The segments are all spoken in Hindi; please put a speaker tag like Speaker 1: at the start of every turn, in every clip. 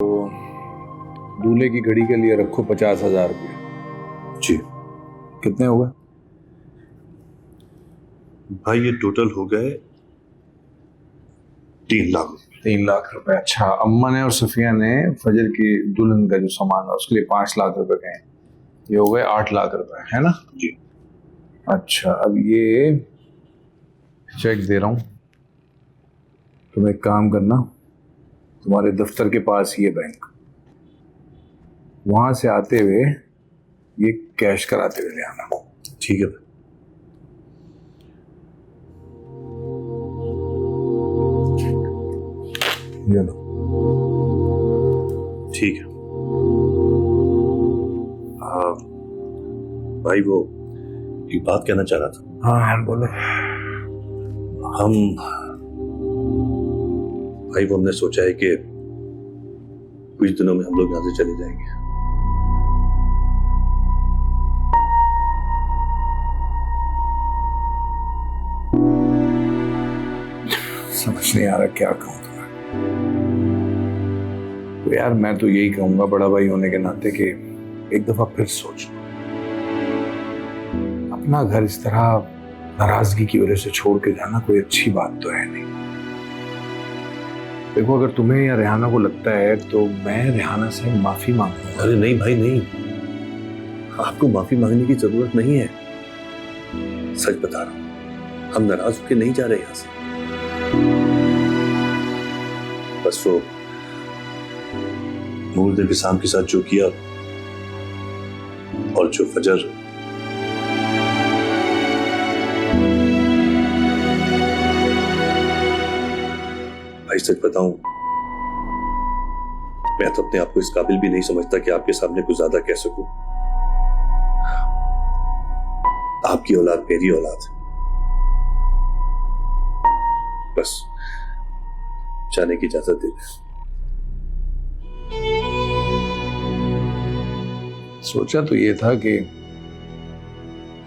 Speaker 1: दूल्हे की घड़ी के लिए रखो 50,000 रुपये।
Speaker 2: जी
Speaker 1: कितने हो गए
Speaker 2: भाई, ये टोटल हो गए 3 लाख।
Speaker 1: 3 लाख रुपए। अच्छा, अम्मा ने और सफिया ने फजर की दुल्हन का जो सामान है उसके लिए 5 लाख रुपए कहे, ये हो गए 8 लाख रुपए, है ना
Speaker 2: जी।
Speaker 1: अच्छा, अब ये चेक दे रहा हूं, तुम एक काम करना, तुम्हारे दफ्तर के पास ही है बैंक, वहां से आते हुए ये कैश कराते हुए ले आना।
Speaker 2: ठीक है भाई।
Speaker 1: ये लो।
Speaker 2: ठीक है। भाई वो एक बात कहना चाह रहा था।
Speaker 1: हाँ बोलो।
Speaker 2: हम भाई वो हमने सोचा है कि कुछ दिनों में हम लोग यहाँ से चले जाएंगे।
Speaker 1: समझ नहीं आ रहा क्या कहूँ तुम्हें। तो यार मैं तो यही कहूंगा बड़ा भाई होने के नाते कि एक दफा फिर सोच लो, अपना घर इस तरह नाराजगी की वजह से छोड़ के जाना कोई अच्छी बात तो है नहीं। देखो, अगर तुम्हें या रेहाना को लगता है तो मैं रेहाना से माफी मांगूंगा।
Speaker 2: अरे नहीं भाई नहीं, आपको माफी मांगने की जरूरत नहीं है। सच बता रहा हूं, हम नाराज होकर नहीं जा रहे यहां से। बस वो मूल विसाम के साथ जो किया और जो फजर भाई, सच बताऊं, मैं तो अपने आप को इस काबिल भी नहीं समझता कि आपके सामने कुछ ज्यादा कह सकूं। आपकी औलाद मेरी औलाद है। बस जाने की इजाजत दे दें।
Speaker 1: सोचा तो ये था कि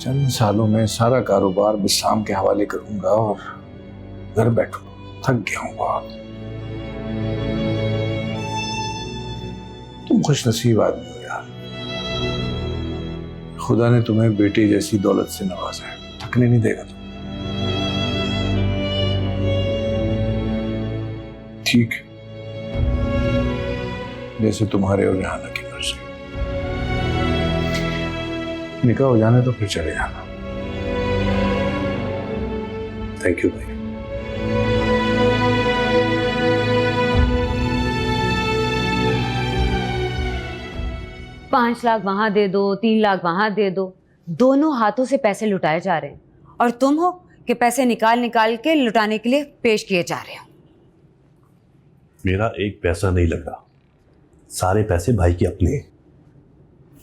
Speaker 1: चंद सालों में सारा कारोबार बिस्साम के हवाले करूंगा और घर बैठूंगा। थक गया हूं बहुत। तुम खुशनसीब आदमी हो यार, खुदा ने तुम्हें बेटे जैसी दौलत से नवाजा है, थकने नहीं देगा तुम। ठीक, जैसे तुम्हारे और रेहाना की मर्जी। निकाह हो जाने तो फिर चले जाना।
Speaker 2: थैंक यू भाई।
Speaker 3: पांच लाख वहां दे दो, 3 लाख वहां दे दो, दोनों हाथों से पैसे लुटाए जा रहे हैं और तुम हो कि पैसे निकाल निकाल के लुटाने के लिए पेश किए जा रहे हो।
Speaker 2: मेरा एक पैसा नहीं लगा, सारे पैसे भाई के अपने हैं।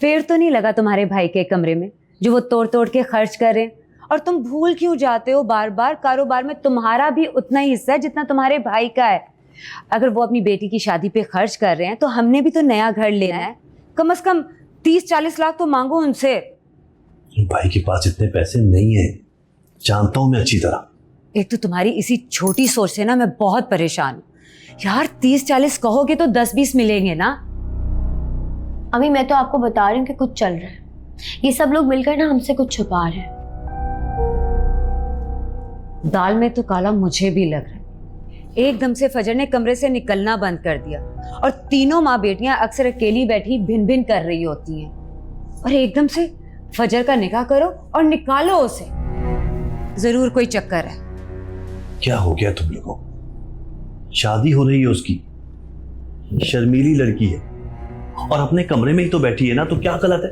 Speaker 3: फिर तो नहीं लगा तुम्हारे भाई के कमरे में जो वो तोड़ तोड़ के खर्च कर रहे हैं? और तुम भूल क्यों जाते हो बार बार, कारोबार में तुम्हारा भी उतना ही हिस्सा है जितना तुम्हारे भाई का है। अगर वो अपनी बेटी की शादी पे खर्च कर रहे हैं तो हमने भी तो नया घर लेना है, कम से कम 30-40 लाख तो मांगो उनसे।
Speaker 2: भाई के पास इतने पैसे नहीं है, जानता हूं मैं अच्छी तरह।
Speaker 3: एक तो तुम्हारी इसी छोटी सोच से ना मैं बहुत परेशान हूँ यार। 30-40 कहोगे तो 10-20 मिलेंगे ना।
Speaker 4: अभी मैं तो आपको बता रही हूँ कि कुछ चल रहा है, ये सब लोग मिलकर ना हमसे कुछ छुपा रहे हैं।
Speaker 3: दाल में तो काला मुझे भी लग रहा है। एकदम से फजर ने कमरे से निकलना बंद कर दिया और तीनों माँ बेटियां अक्सर अकेली बैठी भिन भिन कर रही होती हैं, और एकदम से फजर का निकाह करो और निकालो उसे। जरूर कोई चक्कर है।
Speaker 2: क्या हो गया तुम लोगों को? शादी हो रही है उसकी, शर्मीली लड़की है और अपने कमरे में ही तो बैठी है ना, तो क्या गलत है?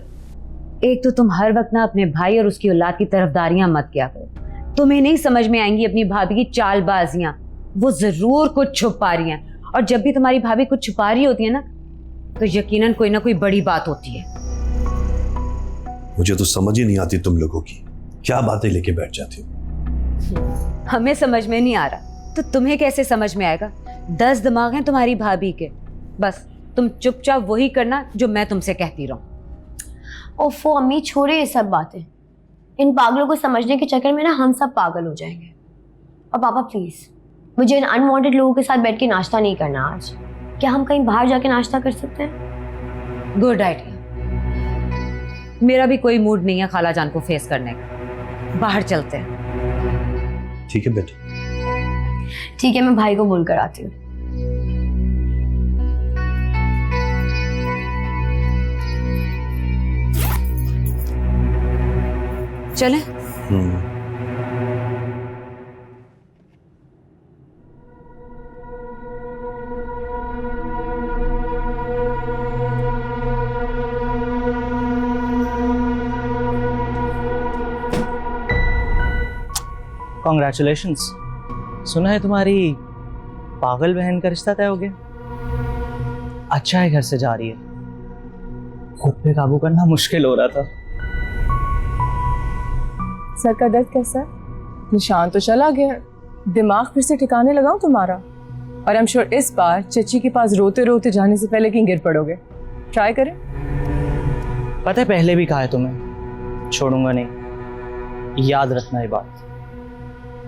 Speaker 3: एक तो तुम हर वक्त ना अपने भाई और उसकी औलाद की तरफदारियां मत किया करो। तुम्हें नहीं समझ में आएंगी अपनी भाभी की चालबाजियां। वो जरूर कुछ छुपा रही हैं, और जब भी तुम्हारी भाभी कुछ छुपा रही होती है ना तो यकीनन कोई ना कोई बड़ी बात होती है।
Speaker 2: मुझे तो समझ ही नहीं आती तुम लोगों की, क्या बातें लेके बैठ जाती हो।
Speaker 3: हमें समझ में नहीं आ रहा तो तुम्हें कैसे समझ में आएगा? 10 दिमाग हैं तुम्हारी भाभी के। बस तुम चुपचाप वही करना जो मैं तुमसे कहती रहूं।
Speaker 4: ओफो अम्मी, छोड़े ये सब बातें। इन पागलों को समझने के चक्कर में ना हम सब पागल हो जाएंगे। और पापा प्लीज, मुझे इन अनवांटेड लोगों के साथ बैठ के नाश्ता नहीं करना आज। क्या हम कहीं बाहर जाके नाश्ता कर सकते हैं?
Speaker 3: Good idea. मेरा भी कोई मूड नहीं है खाला जान को फेस करने का, बाहर चलते हैं।
Speaker 2: ठीक है बेटा।
Speaker 4: ठीक है, मैं भाई को बोल कर आती हूँ।
Speaker 3: चलें?
Speaker 5: कॉन्ग्रेचुलेशंस। सुना है तुम्हारी पागल बहन का रिश्ता तय हो गया। अच्छा है घर से जा रही है, खुद पे काबू करना मुश्किल हो रहा था।
Speaker 6: सर का दर्द कैसा है? निशान तो चला गया, दिमाग फिर से ठिकाने लगाऊं तुम्हारा? और आई एम श्योर इस बार चची के पास रोते रोते जाने से पहले कहीं गिर पड़ोगे। ट्राई करें।
Speaker 5: पता है पहले भी कहा है तुम्हें, छोड़ूंगा नहीं, याद रखना ये बात।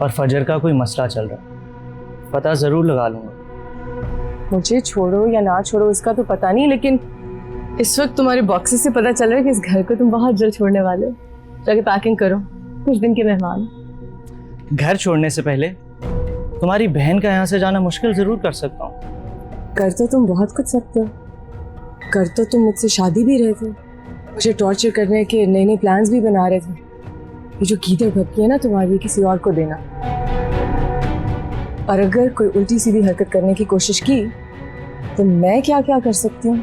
Speaker 5: और फजर का कोई मसला चल रहा है, पता जरूर लगा लूंगा।
Speaker 6: मुझे छोड़ो या ना छोड़ो इसका तो पता नहीं, लेकिन इस वक्त तुम्हारे बॉक्सेस से पता चल रहा है कि इस घर को तुम बहुत जल्द छोड़ने वाले हो। जाके पैकिंग करो, कुछ दिन के मेहमान।
Speaker 5: घर छोड़ने से पहले तुम्हारी बहन का यहाँ से जाना मुश्किल जरूर कर सकता हूँ।
Speaker 6: कर तो तुम बहुत कुछ सकते हो। कर तो तुम मुझसे शादी भी रहे थे, मुझे टॉर्चर करने के नए नए प्लान्स भी बना रहे थे। ये जो गीदड़ भपकी है ना तुम्हारी, किसी और को देना। और अगर कोई उल्टी सीधी हरकत करने की कोशिश की तो मैं क्या क्या कर सकती हूँ